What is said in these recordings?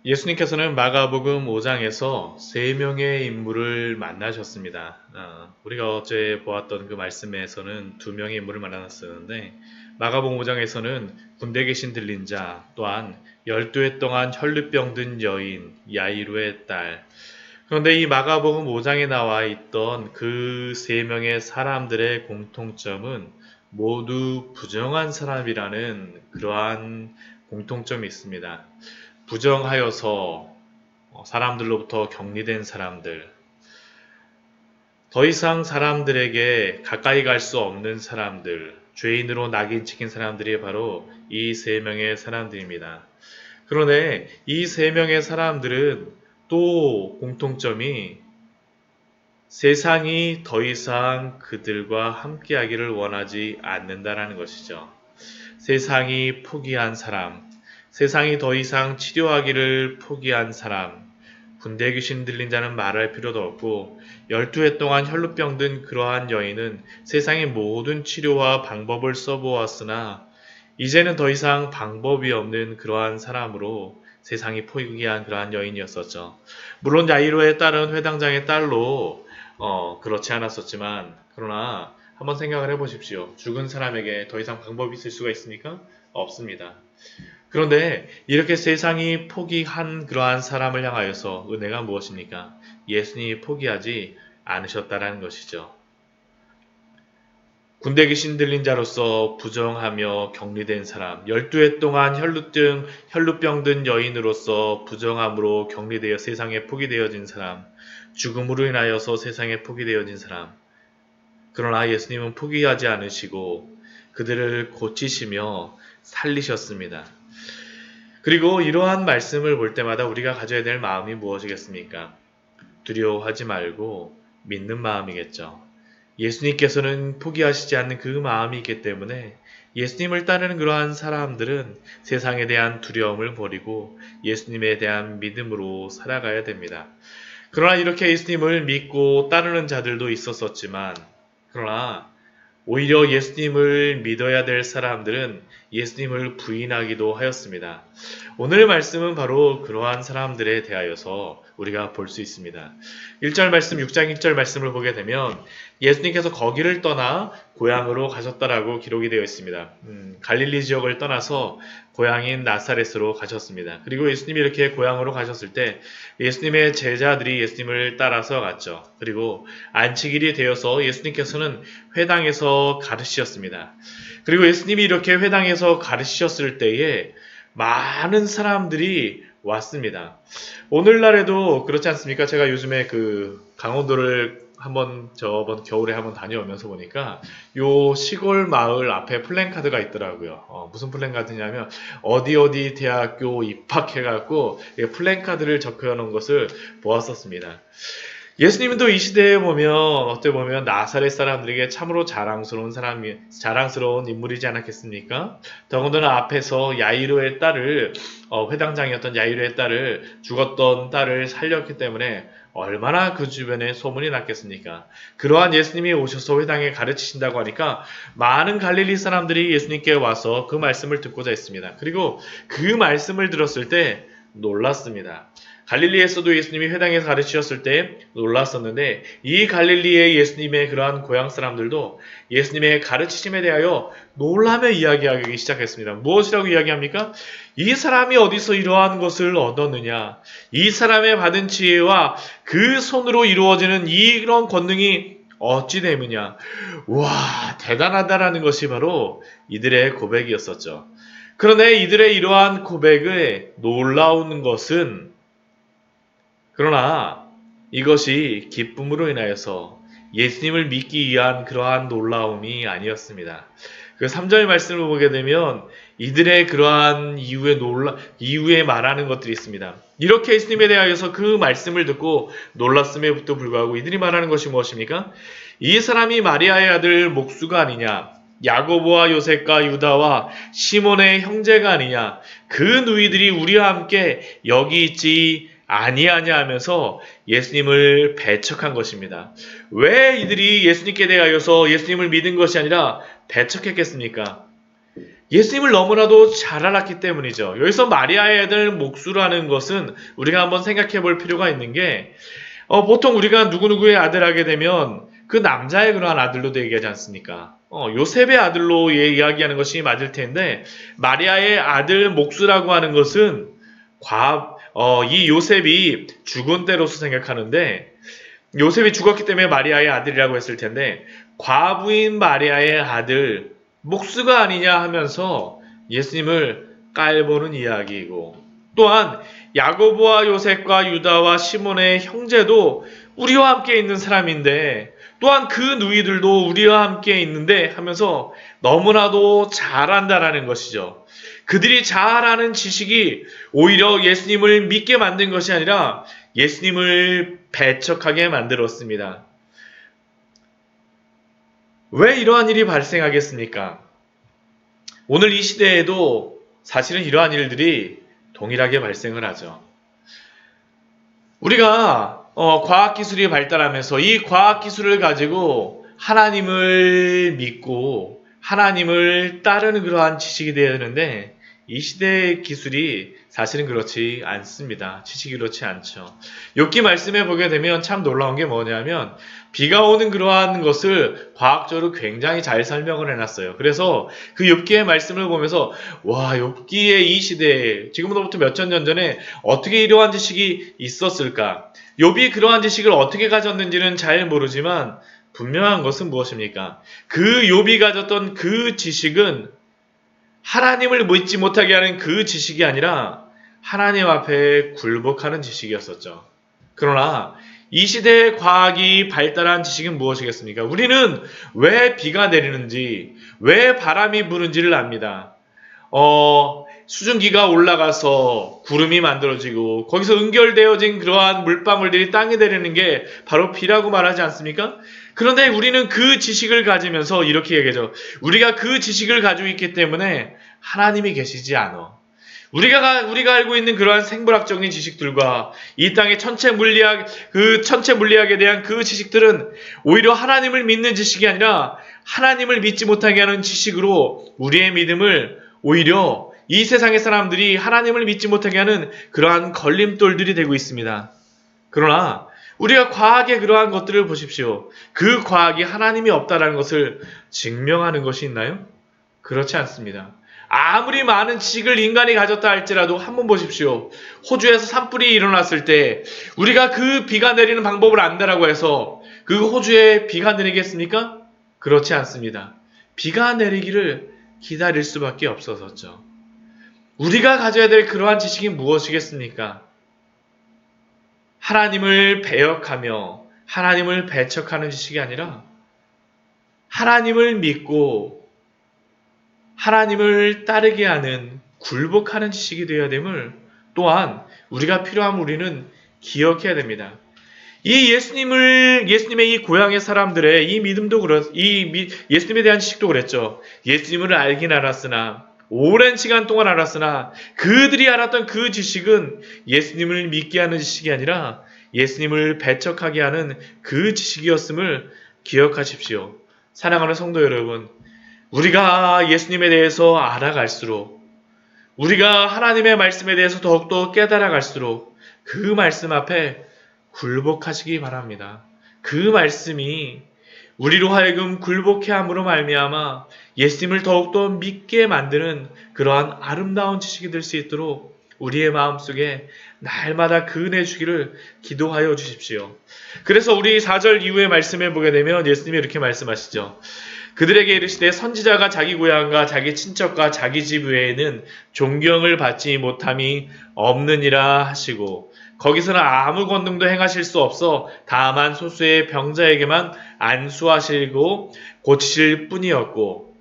예수님께서는 마가복음 5장에서 세 명의 인물을 만나셨습니다. 우리가 어제 보았던 그 말씀에서는 두 명의 인물을 만났었는데 마가복음 5장에서는 군대 계신 들린 자 또한 12해 동안 혈루병 든 여인 야이루의 딸. 그런데 이 마가복음 5장에 나와 있던 그 세 명의 사람들의 공통점은 모두 부정한 사람이라는 그러한 공통점이 있습니다. 부정하여서 사람들로부터 격리된 사람들, 더 이상 사람들에게 가까이 갈 수 없는 사람들, 죄인으로 낙인 찍힌 사람들이 바로 이 세 명의 사람들입니다. 그런데 이 세 명의 사람들은 또 공통점이 세상이 더 이상 그들과 함께하기를 원하지 않는다라는 것이죠. 세상이 포기한 사람, 세상이 더 이상 치료하기를 포기한 사람, 군대 귀신 들린 자는 말할 필요도 없고 12해 동안 혈루병 든 그러한 여인은 세상의 모든 치료와 방법을 써보았으나 이제는 더 이상 방법이 없는 그러한 사람으로 세상이 포기한 그러한 여인이었었죠. 물론 야이로의 딸은 회당장의 딸로 그렇지 않았었지만 그러나 한번 생각을 해보십시오. 죽은 사람에게 더 이상 방법이 있을 수가 있습니까? 없습니다. 그런데 이렇게 세상이 포기한 그러한 사람을 향하여서 은혜가 무엇입니까? 예수님이 포기하지 않으셨다라는 것이죠. 군대 귀신 들린 자로서 부정하며 격리된 사람, 12해 동안 혈루병 든 여인으로서 부정함으로 격리되어 세상에 포기되어진 사람, 죽음으로 인하여서 세상에 포기되어진 사람. 그러나 예수님은 포기하지 않으시고 그들을 고치시며 살리셨습니다. 그리고 이러한 말씀을 볼 때마다 우리가 가져야 될 마음이 무엇이겠습니까? 두려워하지 말고 믿는 마음이겠죠. 예수님께서는 포기하시지 않는 그 마음이 있기 때문에 예수님을 따르는 그러한 사람들은 세상에 대한 두려움을 버리고 예수님에 대한 믿음으로 살아가야 됩니다. 그러나 이렇게 예수님을 믿고 따르는 자들도 있었었지만, 그러나 오히려 예수님을 믿어야 될 사람들은 예수님을 부인하기도 하였습니다. 오늘 말씀은 바로 그러한 사람들에 대하여서 우리가 볼 수 있습니다. 1절 말씀, 6장 1절 말씀을 보게 되면 예수님께서 거기를 떠나 고향으로 가셨다라고 기록이 되어 있습니다. 갈릴리 지역을 떠나서 고향인 나사렛으로 가셨습니다. 그리고 예수님이 이렇게 고향으로 가셨을 때 예수님의 제자들이 예수님을 따라서 갔죠. 그리고 안식일이 되어서 예수님께서는 회당에서 가르치셨습니다. 그리고 예수님이 이렇게 회당에서 가르치셨을 때에 많은 사람들이 왔습니다. 오늘날에도 그렇지 않습니까? 제가 요즘에 그 강원도를 저번 겨울에 한번 다녀오면서 보니까 요 시골 마을 앞에 플랜카드가 있더라고요. 무슨 플랜카드냐면 어디 어디 대학교 입학해갖고 플랜카드를 적혀놓은 것을 보았었습니다. 예수님도 이 시대에 보면 어떻게 보면 나사렛 사람들에게 참으로 자랑스러운 인물이지 않았겠습니까? 더군다나 앞에서 야이로의 딸을 회당장이었던 야이로의 딸을 죽었던 딸을 살렸기 때문에 얼마나 그 주변에 소문이 났겠습니까? 그러한 예수님이 오셔서 회당에 가르치신다고 하니까 많은 갈릴리 사람들이 예수님께 와서 그 말씀을 듣고자 했습니다. 그리고 그 말씀을 들었을 때 놀랐습니다. 갈릴리에서도 예수님이 회당에서 가르치셨을 때 놀랐었는데 이 갈릴리의 예수님의 그러한 고향 사람들도 예수님의 가르치심에 대하여 놀라며 이야기하기 시작했습니다. 무엇이라고 이야기합니까? 이 사람이 어디서 이러한 것을 얻었느냐? 이 사람의 받은 지혜와 그 손으로 이루어지는 이런 권능이 어찌 됨이냐? 와, 대단하다라는 것이 바로 이들의 고백이었었죠. 그런데 이들의 이러한 고백에 놀라운 것은 그러나 이것이 기쁨으로 인하여서 예수님을 믿기 위한 그러한 놀라움이 아니었습니다. 그 3절 말씀을 보게 되면 이들의 그러한 이후에 말하는 것들이 있습니다. 이렇게 예수님에 대하여서 그 말씀을 듣고 놀랐음에도 불구하고 이들이 말하는 것이 무엇입니까? 이 사람이 마리아의 아들 목수가 아니냐? 야고보와 요셉과 유다와 시몬의 형제가 아니냐? 그 누이들이 우리와 함께 여기 있지 아니하냐 하면서 예수님을 배척한 것입니다. 왜 이들이 예수님께 대하여서 예수님을 믿은 것이 아니라 배척했겠습니까? 예수님을 너무나도 잘 알았기 때문이죠. 여기서 마리아의 아들 목수라는 것은 우리가 한번 생각해 볼 필요가 있는 게 보통 우리가 누구누구의 아들 하게 되면 그 남자의 그러한 아들로도 얘기하지 않습니까? 요셉의 아들로 이야기하는 것이 맞을 텐데 마리아의 아들 목수라고 하는 것은 이 요셉이 죽은 때로서 생각하는데 요셉이 죽었기 때문에 마리아의 아들이라고 했을 텐데 과부인 마리아의 아들 목수가 아니냐 하면서 예수님을 깔보는 이야기이고 또한 야고보와 요셉과 유다와 시몬의 형제도 우리와 함께 있는 사람인데 또한 그 누이들도 우리와 함께 있는데 하면서 너무나도 잘한다라는 것이죠. 그들이 잘 아는 지식이 오히려 예수님을 믿게 만든 것이 아니라 예수님을 배척하게 만들었습니다. 왜 이러한 일이 발생하겠습니까? 오늘 이 시대에도 사실은 이러한 일들이 동일하게 발생을 하죠. 우리가 과학기술이 발달하면서 이 과학기술을 가지고 하나님을 믿고 하나님을 따르는 그러한 지식이 되어야 되는데 이 시대의 기술이 사실은 그렇지 않습니다. 지식이 그렇지 않죠. 욥기 말씀에 보게 되면 참 놀라운 게 뭐냐면 비가 오는 그러한 것을 과학적으로 굉장히 잘 설명을 해놨어요. 그래서 그 욥기의 말씀을 보면서 와 욥기의 이 시대에 지금으로부터 몇천 년 전에 어떻게 이러한 지식이 있었을까? 욥이 그러한 지식을 어떻게 가졌는지는 잘 모르지만 분명한 것은 무엇입니까? 그 욥이 가졌던 그 지식은 하나님을 믿지 못하게 하는 그 지식이 아니라 하나님 앞에 굴복하는 지식이었었죠. 그러나 이 시대의 과학이 발달한 지식은 무엇이겠습니까? 우리는 왜 비가 내리는지, 왜 바람이 부는지를 압니다. 수증기가 올라가서 구름이 만들어지고 거기서 응결되어진 그러한 물방울들이 땅에 내리는 게 바로 비라고 말하지 않습니까? 그런데 우리는 그 지식을 가지면서 이렇게 얘기하죠. 우리가 그 지식을 가지고 있기 때문에 하나님이 계시지 않아. 우리가 알고 있는 그러한 생물학적인 지식들과 이 땅의 천체 물리학에 대한 그 지식들은 오히려 하나님을 믿는 지식이 아니라 하나님을 믿지 못하게 하는 지식으로 우리의 믿음을 오히려 이 세상의 사람들이 하나님을 믿지 못하게 하는 그러한 걸림돌들이 되고 있습니다. 그러나 우리가 과학의 그러한 것들을 보십시오. 그 과학이 하나님이 없다라는 것을 증명하는 것이 있나요? 그렇지 않습니다. 아무리 많은 지식을 인간이 가졌다 할지라도 한번 보십시오. 호주에서 산불이 일어났을 때 우리가 그 비가 내리는 방법을 안다라고 해서 그 호주에 비가 내리겠습니까? 그렇지 않습니다. 비가 내리기를 기다릴 수밖에 없었었죠. 우리가 가져야 될 그러한 지식이 무엇이겠습니까? 하나님을 배역하며 하나님을 배척하는 지식이 아니라 하나님을 믿고 하나님을 따르게 하는 굴복하는 지식이 되어야 됨을 또한 우리가 필요함 우리는 기억해야 됩니다. 이 예수님의 이 고향의 사람들의 이 믿음도 예수님에 대한 지식도 그랬죠. 예수님을 알긴 알았으나 오랜 시간 동안 알았으나 그들이 알았던 그 지식은 예수님을 믿게 하는 지식이 아니라 예수님을 배척하게 하는 그 지식이었음을 기억하십시오. 사랑하는 성도 여러분, 우리가 예수님에 대해서 알아갈수록 우리가 하나님의 말씀에 대해서 더욱더 깨달아갈수록 그 말씀 앞에 굴복하시기 바랍니다. 그 말씀이 우리로 하여금 굴복해 함으로 말미암아 예수님을 더욱더 믿게 만드는 그러한 아름다운 지식이 될 수 있도록 우리의 마음속에 날마다 그 은혜 주기를 기도하여 주십시오. 그래서 우리 4절 이후의 말씀에 보게 되면 예수님이 이렇게 말씀하시죠. 그들에게 이르시되 선지자가 자기 고향과 자기 친척과 자기 집 외에는 존경을 받지 못함이 없느니라 하시고 거기서는 아무 권능도 행하실 수 없어 다만 소수의 병자에게만 안수하시고 고치실 뿐이었고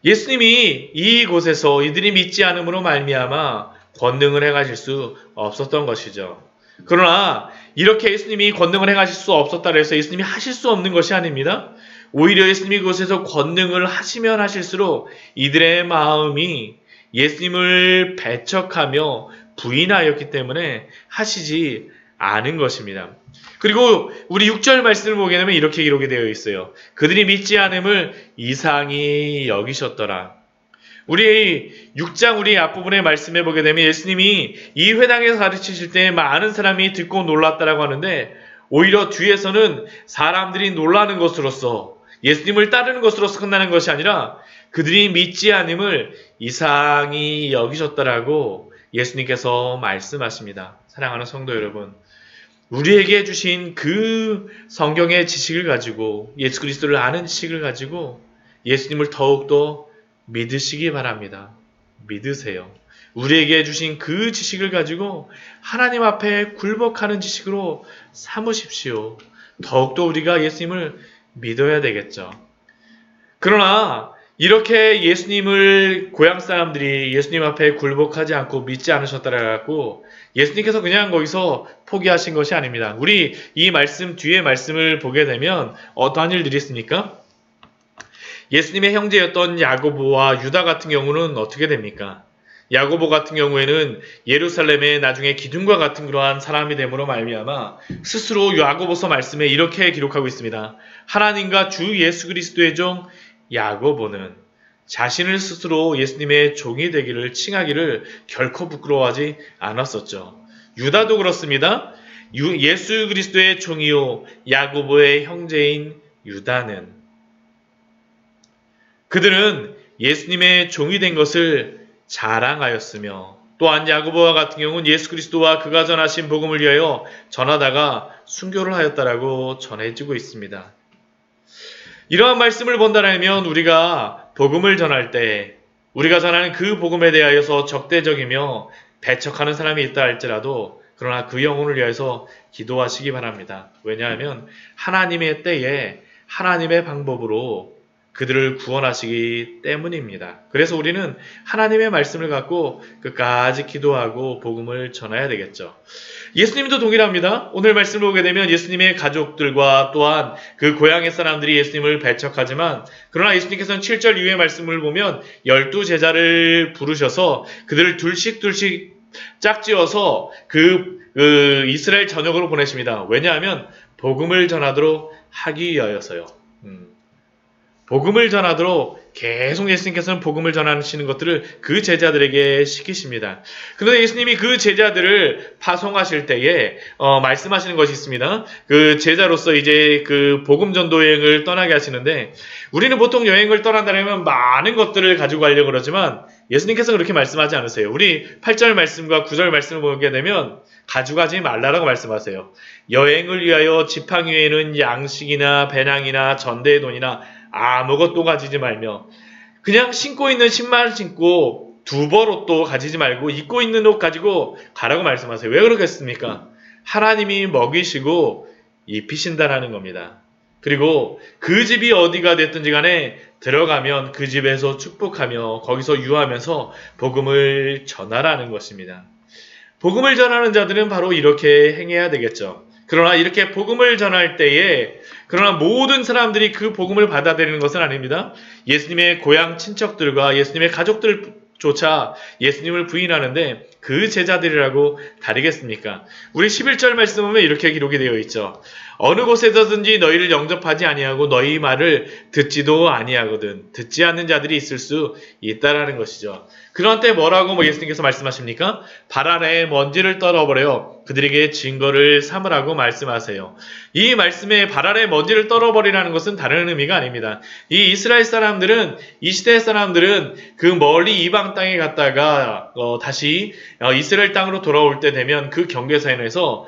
예수님이 이곳에서 이들이 믿지 않음으로 말미암아 권능을 행하실 수 없었던 것이죠. 그러나 이렇게 예수님이 권능을 행하실 수 없었다 해서 예수님이 하실 수 없는 것이 아닙니다. 오히려 예수님이 그곳에서 권능을 하시면 하실수록 이들의 마음이 예수님을 배척하며 부인하였기 때문에 하시지 아는 것입니다. 그리고 우리 6절 말씀을 보게 되면 이렇게 기록이 되어 있어요. 그들이 믿지 않음을 이상히 여기셨더라. 우리 6장 우리 앞부분의 말씀해 보게 되면 예수님이 이 회당에서 가르치실 때 많은 사람이 듣고 놀랐다라고 하는데 오히려 뒤에서는 사람들이 놀라는 것으로서 예수님을 따르는 것으로서 끝나는 것이 아니라 그들이 믿지 않음을 이상히 여기셨다라고 예수님께서 말씀하십니다. 사랑하는 성도 여러분, 우리에게 주신 그 성경의 지식을 가지고 예수 그리스도를 아는 지식을 가지고 예수님을 더욱더 믿으시기 바랍니다. 믿으세요. 우리에게 주신 그 지식을 가지고 하나님 앞에 굴복하는 지식으로 삼으십시오. 더욱더 우리가 예수님을 믿어야 되겠죠. 그러나 이렇게 예수님을 고향 사람들이 예수님 앞에 굴복하지 않고 믿지 않으셨다라고 예수님께서 그냥 거기서 포기하신 것이 아닙니다. 우리 이 말씀 뒤에 말씀을 보게 되면 어떠한 일들이 있습니까? 예수님의 형제였던 야고보와 유다 같은 경우는 어떻게 됩니까? 야고보 같은 경우에는 예루살렘의 나중에 기둥과 같은 그러한 사람이 됨으로 말미암아 스스로 야고보서 말씀에 이렇게 기록하고 있습니다. 하나님과 주 예수 그리스도의 종 야고보는 자신을 스스로 예수님의 종이 되기를 칭하기를 결코 부끄러워하지 않았었죠. 유다도 그렇습니다. 예수 그리스도의 종이요 야고보의 형제인 유다는 그들은 예수님의 종이 된 것을 자랑하였으며 또한 야고보와 같은 경우는 예수 그리스도와 그가 전하신 복음을 위하여 전하다가 순교를 하였다라고 전해지고 있습니다. 이러한 말씀을 본다면 우리가 복음을 전할 때 우리가 전하는 그 복음에 대하여서 적대적이며 배척하는 사람이 있다 할지라도 그러나 그 영혼을 위해서 기도하시기 바랍니다. 왜냐하면 하나님의 때에 하나님의 방법으로 그들을 구원하시기 때문입니다. 그래서 우리는 하나님의 말씀을 갖고 끝까지 기도하고 복음을 전해야 되겠죠. 예수님도 동일합니다. 오늘 말씀을 보게 되면 예수님의 가족들과 또한 그 고향의 사람들이 예수님을 배척하지만 그러나 예수님께서는 7절 이후의 말씀을 보면 12제자를 부르셔서 그들을 둘씩 짝지어서 이스라엘 전역으로 보내십니다. 왜냐하면 복음을 전하도록 하기 위하여서요. 복음을 전하도록 계속 예수님께서는 복음을 전하시는 것들을 그 제자들에게 시키십니다. 그런데 예수님이 그 제자들을 파송하실 때에 말씀하시는 것이 있습니다. 그 제자로서 이제 그 복음 전도 여행을 떠나게 하시는데 우리는 보통 여행을 떠난다면 많은 것들을 가지고 가려고 그러지만 예수님께서 그렇게 말씀하지 않으세요. 우리 8절 말씀과 9절 말씀을 보게 되면 가져가지 말라라고 말씀하세요. 여행을 위하여 지팡이 외에는 양식이나 배낭이나 전대의 돈이나 아무것도 가지지 말며 그냥 신고 있는 신발 신고 두벌 옷도 가지지 말고 입고 있는 옷 가지고 가라고 말씀하세요. 왜 그러겠습니까? 하나님이 먹이시고 입히신다라는 겁니다. 그리고 그 집이 어디가 됐든지 간에 들어가면 그 집에서 축복하며 거기서 유하면서 복음을 전하라는 것입니다. 복음을 전하는 자들은 바로 이렇게 행해야 되겠죠. 그러나 이렇게 복음을 전할 때에 그러나 모든 사람들이 그 복음을 받아들이는 것은 아닙니다. 예수님의 고향 친척들과 예수님의 가족들조차 예수님을 부인하는데 그 제자들이라고 다르겠습니까? 우리 11절 말씀 보면 이렇게 기록이 되어 있죠. 어느 곳에서든지 너희를 영접하지 아니하고 너희 말을 듣지도 아니하거든. 듣지 않는 자들이 있을 수 있다라는 것이죠. 그런 때 뭐라고 예수님께서 말씀하십니까? 발 아래에 먼지를 떨어버려 그들에게 증거를 삼으라고 말씀하세요. 이 말씀에 발 아래에 먼지를 떨어버리라는 것은 다른 의미가 아닙니다. 이 이스라엘 사람들은 이 시대 사람들은 그 멀리 이방 땅에 갔다가 다시 이스라엘 땅으로 돌아올 때 되면 그 경계선에서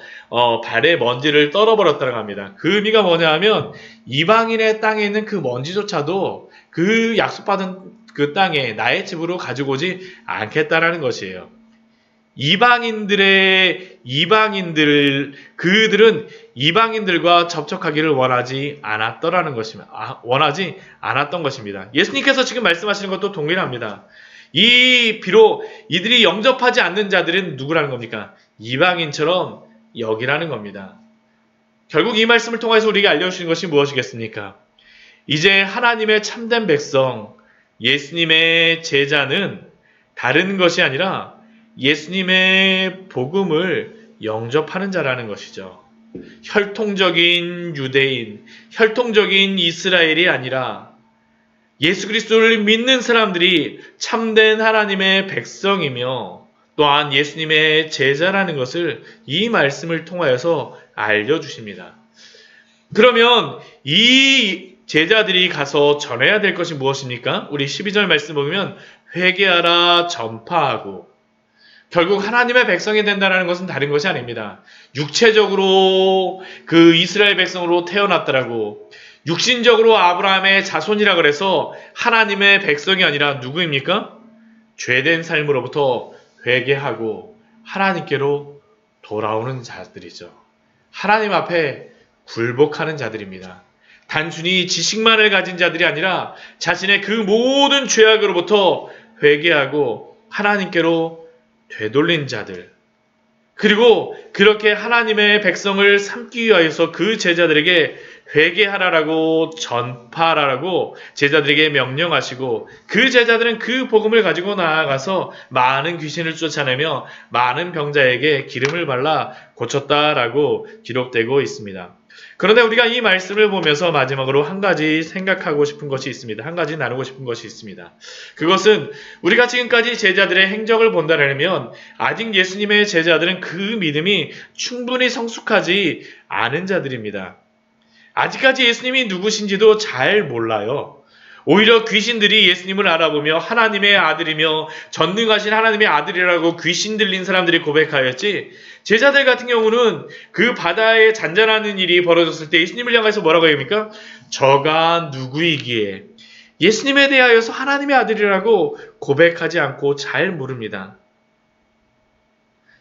발에 먼지를 떨어버렸다고 합니다. 그 의미가 뭐냐 하면 이방인의 땅에 있는 그 먼지조차도 그 약속받은 그 땅에 나의 집으로 가지고 오지 않겠다라는 것이에요. 그들은 이방인들과 접촉하기를 원하지 않았던 것입니다. 예수님께서 지금 말씀하시는 것도 동일합니다. 비록 이들이 영접하지 않는 자들은 누구라는 겁니까? 이방인처럼 여기라는 겁니다. 결국 이 말씀을 통해서 우리에게 알려주신 것이 무엇이겠습니까? 이제 하나님의 참된 백성, 예수님의 제자는 다른 것이 아니라 예수님의 복음을 영접하는 자라는 것이죠. 혈통적인 유대인, 혈통적인 이스라엘이 아니라 예수 그리스도를 믿는 사람들이 참된 하나님의 백성이며 또한 예수님의 제자라는 것을 이 말씀을 통하여서 알려주십니다. 그러면 이 제자들이 가서 전해야 될 것이 무엇입니까? 우리 12절 말씀 보면 회개하라, 전파하고. 결국 하나님의 백성이 된다는 것은 다른 것이 아닙니다. 육체적으로 그 이스라엘 백성으로 태어났더라고. 육신적으로 아브라함의 자손이라 그래서 하나님의 백성이 아니라 누구입니까? 죄된 삶으로부터 회개하고 하나님께로 돌아오는 자들이죠. 하나님 앞에 굴복하는 자들입니다. 단순히 지식만을 가진 자들이 아니라 자신의 그 모든 죄악으로부터 회개하고 하나님께로 되돌린 자들. 그리고 그렇게 하나님의 백성을 삼기 위하여서 그 제자들에게 회개하라라고 전파하라라고 제자들에게 명령하시고 그 제자들은 그 복음을 가지고 나아가서 많은 귀신을 쫓아내며 많은 병자에게 기름을 발라 고쳤다라고 기록되고 있습니다. 그런데 우리가 이 말씀을 보면서 마지막으로 한 가지 생각하고 싶은 것이 있습니다. 한 가지 나누고 싶은 것이 있습니다. 그것은 우리가 지금까지 제자들의 행적을 본다면 아직 예수님의 제자들은 그 믿음이 충분히 성숙하지 않은 자들입니다. 아직까지 예수님이 누구신지도 잘 몰라요. 오히려 귀신들이 예수님을 알아보며 하나님의 아들이며 전능하신 하나님의 아들이라고 귀신 들린 사람들이 고백하였지, 제자들 같은 경우는 그 바다에 잔잔하는 일이 벌어졌을 때 예수님을 향해서 뭐라고 합니까? 저가 누구이기에 예수님에 대하여서 하나님의 아들이라고 고백하지 않고 잘 모릅니다.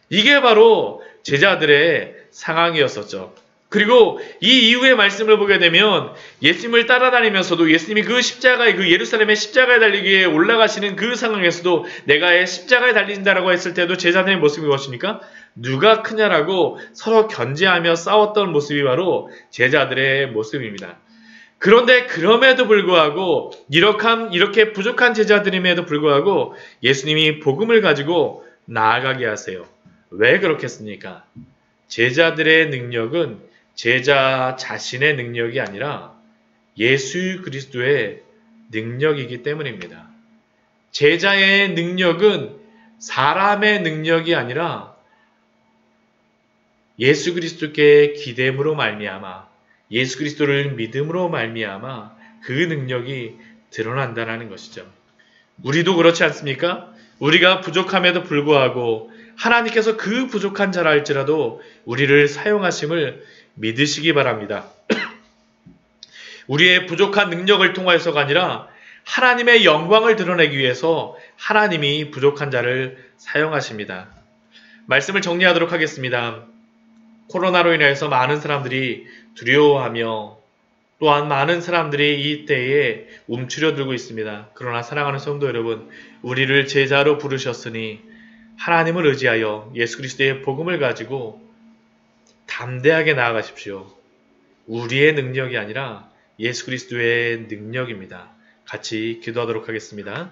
이게 바로 제자들의 상황이었었죠. 그리고 이 이후의 말씀을 보게 되면 예수님을 따라다니면서도 예수님이 그 십자가에, 그 예루살렘의 십자가에 달리기에 올라가시는 그 상황에서도 내가 십자가에 달린다라고 했을 때도 제자들의 모습이 무엇입니까? 누가 크냐라고 서로 견제하며 싸웠던 모습이 바로 제자들의 모습입니다. 그런데 그럼에도 불구하고 이렇게 부족한 제자들임에도 불구하고 예수님이 복음을 가지고 나아가게 하세요. 왜 그렇겠습니까? 제자들의 능력은 제자 자신의 능력이 아니라 예수 그리스도의 능력이기 때문입니다. 제자의 능력은 사람의 능력이 아니라 예수 그리스도께 기대므로 말미암아 예수 그리스도를 믿음으로 말미암아 그 능력이 드러난다는 것이죠. 우리도 그렇지 않습니까? 우리가 부족함에도 불구하고 하나님께서 그 부족한 자라 할지라도 우리를 사용하심을 믿으시기 바랍니다. 우리의 부족한 능력을 통하여서가 아니라 하나님의 영광을 드러내기 위해서 하나님이 부족한 자를 사용하십니다. 말씀을 정리하도록 하겠습니다. 코로나로 인해서 많은 사람들이 두려워하며 또한 많은 사람들이 이때에 움츠려들고 있습니다. 그러나 사랑하는 성도 여러분, 우리를 제자로 부르셨으니 하나님을 의지하여 예수 그리스도의 복음을 가지고 담대하게 나아가십시오. 우리의 능력이 아니라 예수 그리스도의 능력입니다. 같이 기도하도록 하겠습니다.